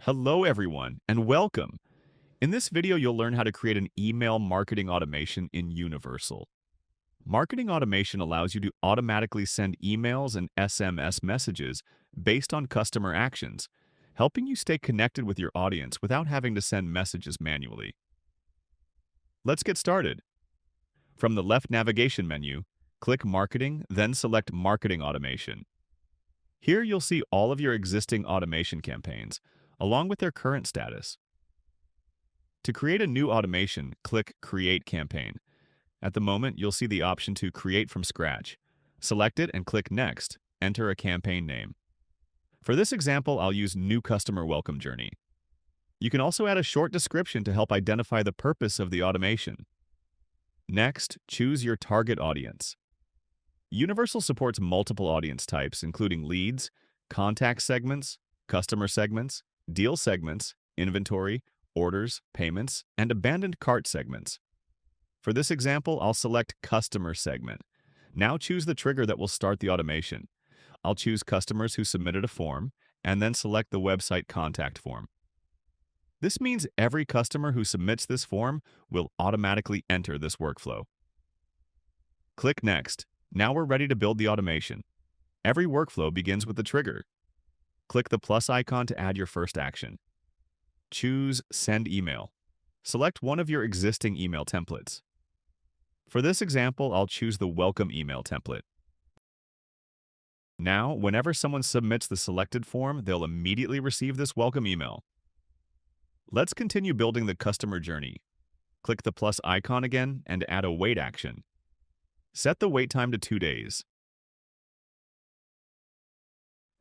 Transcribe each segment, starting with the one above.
Hello everyone, and welcome. In this video, you'll learn how to create an email marketing automation in Universell. Marketing automation allows you to automatically send emails and SMS messages based on customer actions, helping you stay connected with your audience without having to send messages manually. Let's get started. From the left navigation menu, click Marketing, then select Marketing Automation. Here you'll see all of your existing automation campaigns, along with their current status. To create a new automation, click Create Campaign. At the moment, you'll see the option to create from scratch. Select it and click Next. Enter a campaign name. For this example, I'll use New Customer Welcome Journey. You can also add a short description to help identify the purpose of the automation. Next, choose your target audience. Universell supports multiple audience types, including leads, contact segments, customer segments, deal segments, inventory, orders, payments, and abandoned cart segments. For this example, I'll select Customer segment. Now choose the trigger that will start the automation. I'll choose customers who submitted a form, and then select the website contact form. This means every customer who submits this form will automatically enter this workflow. Click Next. Now we're ready to build the automation. Every workflow begins with the trigger. Click the plus icon to add your first action. Choose Send Email. Select one of your existing email templates. For this example, I'll choose the Welcome Email template. Now, whenever someone submits the selected form, they'll immediately receive this welcome email. Let's continue building the customer journey. Click the plus icon again and add a wait action. Set the wait time to 2 days.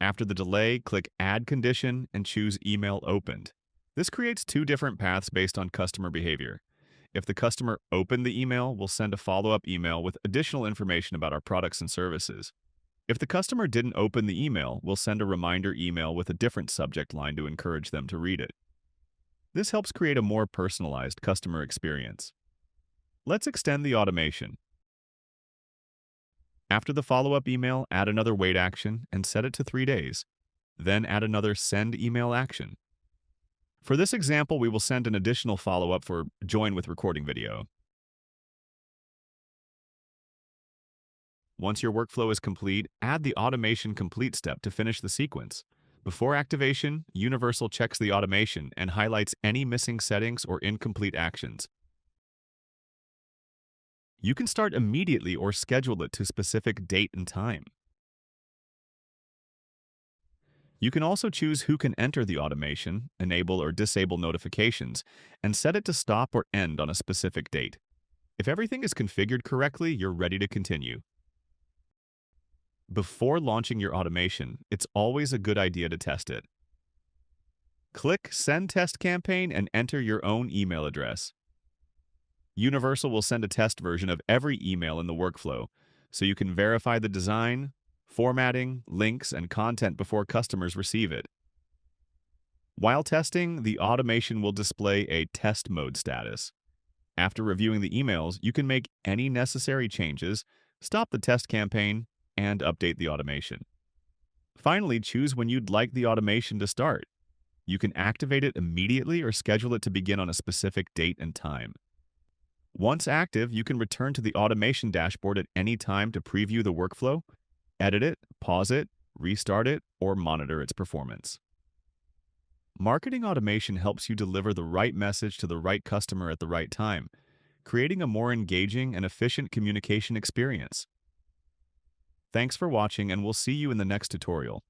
After the delay, click Add Condition and choose Email Opened. This creates two different paths based on customer behavior. If the customer opened the email, we'll send a follow-up email with additional information about our products and services. If the customer didn't open the email, we'll send a reminder email with a different subject line to encourage them to read it. This helps create a more personalized customer experience. Let's extend the automation. After the follow-up email, add another wait action and set it to 3 days. Then add another send email action. For this example, we will send an additional follow-up for join with recording video. Once your workflow is complete, add the automation complete step to finish the sequence. Before activation, Universell checks the automation and highlights any missing settings or incomplete actions. You can start immediately or schedule it to specific date and time. You can also choose who can enter the automation, enable or disable notifications, and set it to stop or end on a specific date. If everything is configured correctly, you're ready to continue. Before launching your automation, it's always a good idea to test it. Click Send Test Campaign and enter your own email address. Universell will send a test version of every email in the workflow, so you can verify the design, formatting, links, and content before customers receive it. While testing, the automation will display a test mode status. After reviewing the emails, you can make any necessary changes, stop the test campaign, and update the automation. Finally, choose when you'd like the automation to start. You can activate it immediately or schedule it to begin on a specific date and time. Once active, you can return to the automation dashboard at any time to preview the workflow, edit it, pause it, restart it, or monitor its performance. Marketing automation helps you deliver the right message to the right customer at the right time, creating a more engaging and efficient communication experience. Thanks for watching, and we'll see you in the next tutorial.